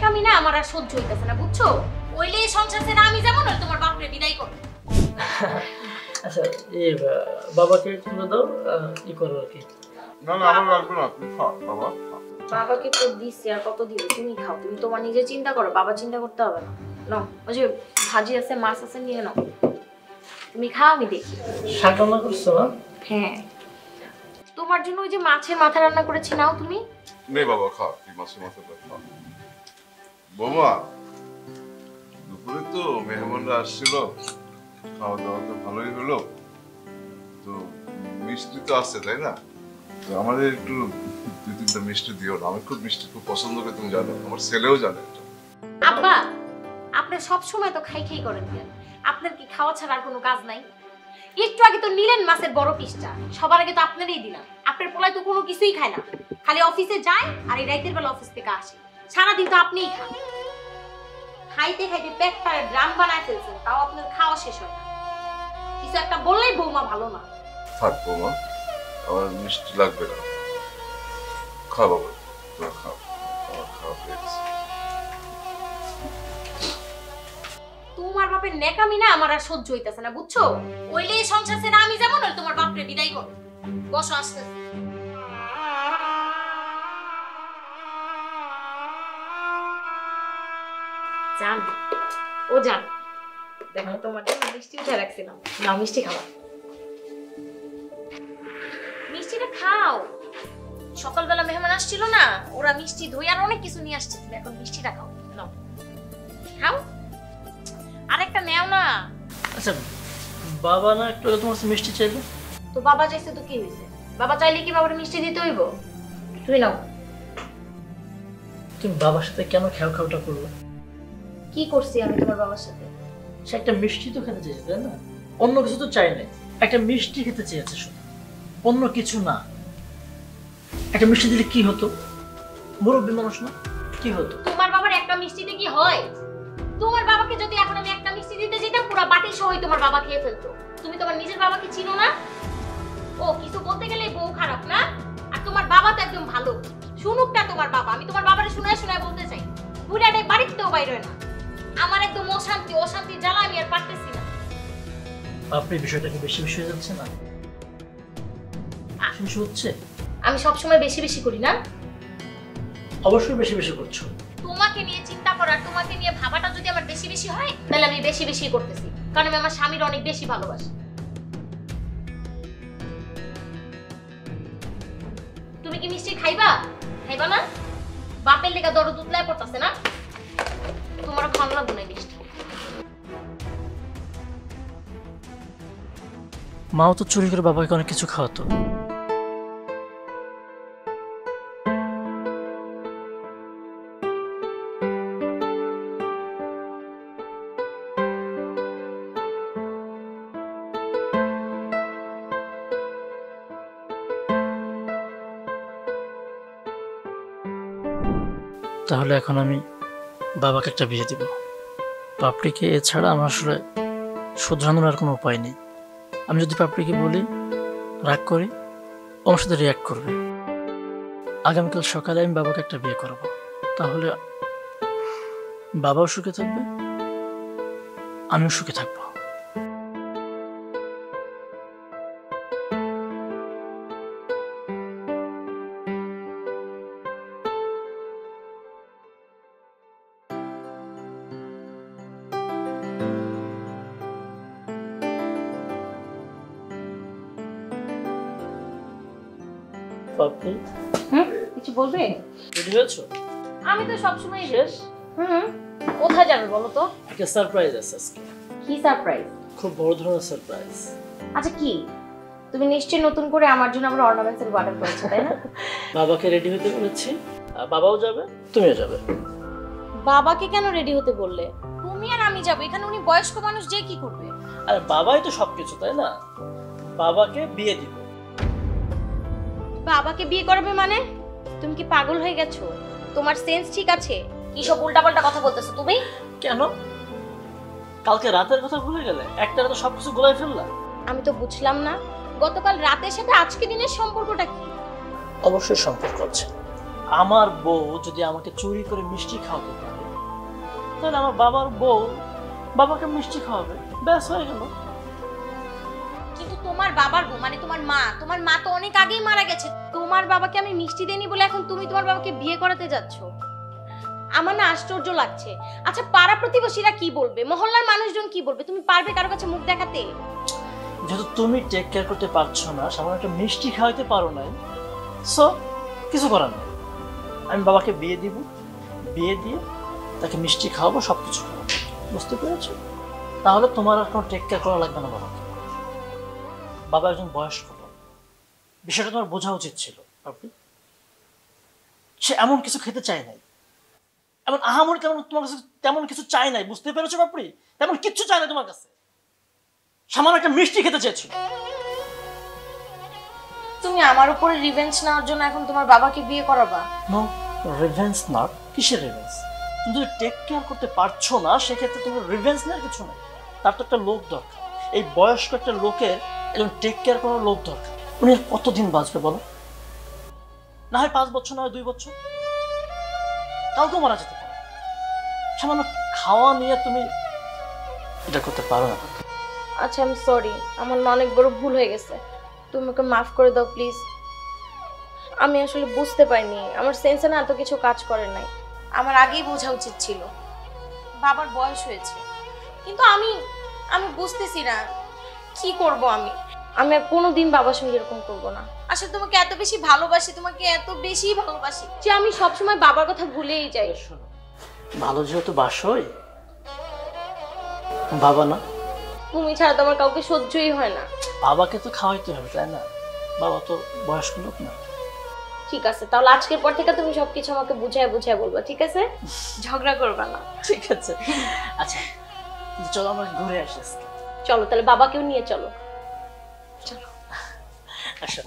নেকামি না আমার আর সহ্য হইতেছে না, বুঝছো? ওইলে সংসার ছেড়ে আমি যেমন ওই তোমার বাপরে বিদায় করো। আচ্ছা এই বাবাকে তুলে দাও, কি করো আর কি। না না আমার লাগবে না, তুমি খাও বাবা। বাবাকে তো দিচ্ছি, আর কত দিবে? তুমি খাও, তুমি তোমার নিজে চিন্তা করো, বাবা চিন্তা করতে হবে না। নাও, ওই যে ভাজি আছে, মাছ আছে, নিয়ে নাও। তুমি খাও, আমি দেখি। শাক রান্না করছো না? হ্যাঁ, তোমার জন্য ওই যে মাছের মাথা রান্না করেছি, নাও তুমি। নে বাবা খাও, তুই মাছের মাথাটা খাও। বৌমা, দুপুরে তো মেহমানরা আসছিল, খাওয়া দাওয়া তো ভালোই হলো, তো মিষ্টি তো আছে তাই না? তো আমাদের একটু 2-3টা মিষ্টি দিও না, আমি খুব মিষ্টি খুব পছন্দ করি, তুমি জানো, আমার ছেলেও জানে এটা। আব্বা, আপনি সব সময় তো খাই খাই করেন কেন? আপনার কি খাওয়া ছাড়া আর কোনো কাজ নাই? একটু আগে তো নিলেন মাছের বড় পিসটা, সবার আগে তো আপনারই দিলাম। আপনার পোলায় তো কোনো কিছুই খায় না, খালি অফিসে যায় আর এই রাতের বেলা অফিস থেকে আসে। সারাদিন তো আপনিই খান, খাইতে খাইতে পেটটা ড্রাম বানায় ফেলছেন, তাও আপনার খাওয়া শেষ হয় না। কিছু একটা বললেই বৌমা ভালো না। থাক বৌমা, আমার মিষ্টি লাগবে না, খাও বাবা, তোরা খাও, আমার খাওয়া হয়ে গেছে। তোমার বাপের নেকামি না আমার আর সহ্য হইতেছে না, বুঝছো? ওইলে সংসার ছেড়ে আমি যেমন ওই তোমার বাপরে বিদায় করো। বসো, আসতেছে। জান, ও জান, দেখো তোমার জন্য মিষ্টি উঠে রাখছিলাম, নাও মিষ্টি খাও। মিষ্টিটা খাও, সকালবেলা মেহমান আসছিল না, ওরা মিষ্টি দই আর অনেক কিছু নিয়ে আসছে, তুমি এখন মিষ্টিটা খাও। নাও খাও, আরেকটা নেও না। আচ্ছা বাবা না একটু তোমার কাছে মিষ্টি চাইলো? তো বাবা চাইছে তো কি হয়েছে? বাবা চাইলে কি বাবার মিষ্টি দিতে হইব? তুমি নাও। তুমি বাবার সাথে কেন খেয়াল খাওয়াটা করলো? কি করছি আমি তোমার বাবার সাথে? সে একটা মিষ্টি তো খেতে চেয়েছে তাই না? অন্য কিছু তো চাই নাই, একটা মিষ্টি খেতে চেয়েছে শুধু, অন্য কিছু না। একটা মিষ্টি দিলে কি হতো? মুরব্বী মানুষ না, কি হতো? তোমার বাবার একটা মিষ্টিতে কি হয়? তোমার বাবাকে যদি এখন আমি একটা মিষ্টি দিতে যেতাম, পুরো বাটি সহ তোমার বাবা খেয়ে ফেলতো। তুমি তোমার নিজের বাবাকে চিনো না? ও কিছু বলতে গেলে বউ খারাপ না, আর তোমার বাবা তো একদম ভালো। শুনুক না তোমার বাবা, আমি তোমার বাবারে শোনায় শোনায় বলতে চাই, বুড়াটাই বাড়িতেও বাইরে হয় না। আমার একদম অশান্তি জ্বালা আমি আর পারতেছি না। আপনি বিষয়টাকে বেশি বেশি হয়ে যাচ্ছে না? বেশি হচ্ছে? আমি সবসময় বেশি বেশি করি না? অবশ্যই বেশি বেশি করছো। তোমাকে নিয়ে চিন্তা করার, তোমাকে নিয়ে ভাবাটা যদি আমার বেশি বেশি হয়, তাহলে আমি বেশি বেশি করতেছি, কারণ আমি আমার স্বামীর অনেক বেশি ভালোবাসি। তুমি কি মিষ্টি খাইবা? খাইবা না? বাপের লেগা দরদ উতলায় পড়তাছে না? তোমার ভালো লাগবে না মিষ্টি। মাও তো চুরি করে বাবাকে অনেক কিছু খাওয়াতো। তাহলে এখন আমি বাবাকে একটা বিয়ে দিব। পাপড়িকে এছাড়া আমার আসলে শুধরানোর আর কোনো উপায় নেই। আমি যদি পাপড়িকে বলি, রাগ করি, আমার সাথে রিয়াক্ট করবে। আগামীকাল সকালে আমি বাবাকে একটা বিয়ে করব, তাহলে বাবাও সুখে থাকবে, আমিও সুখে থাকবো। পাপড়ি, কিছু বলবে? রেডি হয়েছো? আমি তো সবসময় শেষ? কোথায় যাবে বলো তো? একটা সারপ্রাইজ আছে আজকে। কি সারপ্রাইজ? খুব বড় ধরনের সারপ্রাইজ। আচ্ছা কি? তুমি নিশ্চয়ই নতুন করে আমার জন্য আবার অর্নামেন্টসের অর্ডার করেছো, তাই না? বাবাকে রেডি হতে বলেছি, বাবাও যাবে, তুমিও যাবে। বাবাকে কেন রেডি হতে বললে? তুমি আর আমি যাব, এখানে উনি বয়স্ক মানুষ, যে কি করবে? আরে বাবাই তো সবকিছু তাই না? বাবাকে বিয়ে দিব। বাবাকে বিয়ে করবে মানে? তুমি কি পাগল হয়ে গেছো? তোমার সেন্স ঠিক আছে? কি সব উল্টাপাল্টা কথা বলতেছো তুমি? কেন? কালকে রাতের কথা ভুলে গেলে? একটা রাতে সবকিছু গোলাই ফেললা? আমি তো বুঝলাম না, গতকাল রাতের সাথে আজকে দিনের সম্পর্কটা কি? অবশ্যই সম্পর্ক আছে। আমার বউ যদি আমাকে চুরি করে মিষ্টি খাওয়াতে পারে, তাহলে আমার বাবার বউ বাবাকে মিষ্টি খাওয়াবে, ব্যাস হয়ে গেল। কিন্তু তোমার বাবার বউ মানে তোমার মা তো অনেক আগেই মারা গেছে। তোমার বাবাকে আমি মিষ্টি দেইনি বলে এখন তুমি তোমার বাবাকে বিয়ে করাতে যাচ্ছ? আমার না আশ্চর্য লাগছে। আচ্ছা, পাড়া প্রতিবেশীরা কি বলবে, মহল্লার মানুষজন কি বলবে? তুমি পারবে কারো কাছে মুখ দেখাতে? যেহেতু তুমি টেক কেয়ার করতে পারছো না, সামান্য একটা মিষ্টি খাওয়াতে পারো নাই, সো কিছু করার নেই। আমি বাবাকে বিয়ে দিব, বিয়ে দিয়ে তাকে মিষ্টি খাওয়াবো, সব কিছু খাওয়াবো। বুঝতে পেরেছো? তাহলে তোমার আর কোনো টেক কেয়ার করা লাগবে না বাবাকে। বাবা একজন বয়স্ক লোক, বিষয়টা তোমার বোঝা উচিত ছিল। আপনি সে এমন কিছু খেতে চায় নাই, এমন আহামরি তেমন তোমার কাছে তেমন কিছু চাই নাই। বুঝতে পেরেছো বাপরি? তেমন কিচ্ছু চাই না তোমার কাছে, সামান্য একটা মিষ্টি খেতে চেয়েছিল। তুমি আমার উপরে রিভেঞ্জ নেওয়ার জন্য এখন তোমার বাবাকে বিয়ে করাবা? No, revenge not. কিসের রিভেঞ্জ? তুমি যদি টেক কেয়ার করতে পারছো না, সেক্ষেত্রে তোমার রিভেঞ্জ নেওয়ার কিছু নাই। তার তো একটা লোক দরকার। এই বয়স্ক একটা লোকের একজন টেক কেয়ার করার লোক দরকার। উনি আর কতদিন বাঁচবে বলো? না হয় 5 বছর, না হয় 2 বছর, কালকেও মারা যেতে পারে। সামান্য খাওয়া নিয়ে তুমি এটা করতে পারো না। আচ্ছা, আমি সরি, আমার না অনেক বড় ভুল হয়ে গেছে। তুমি ওকে মাফ করে দাও প্লিজ। আমি আসলে বুঝতে পারিনি, আমার সেন্সে না এত কিছু কাজ করে নাই। আমার আগেই বোঝা উচিত ছিল। বাবার বয়স হয়েছে, কিন্তু আমি বুঝতেছি না কি করব। আমি আর কোনোদিন বাবার সঙ্গে এরকম করব না। আসলে তোমাকে এত বেশি ভালোবাসি, যে আমি সবসময় বাবার কথা ভুলেই যাই। শোনো, ভালো যেহেতু বাসই, বাবা না, তুমি ছাড়া তো আমার কাউকে সহ্যই হয় না। বাবাকে তো খাওয়াইতে হবে, তাই না? বাবা তো বয়স্ক লোক না। ঠিক আছে, তাহলে আজকের পর থেকে তুমি সবকিছু আমাকে বুঝায় বলবা, ঠিক আছে? ঝগড়া করবা না। ঠিক আছে। আচ্ছা, চলো আমরা ঘুরে আসি আজকে। চলো তাহলে, বাবাকেও নিয়ে চলো। আসো।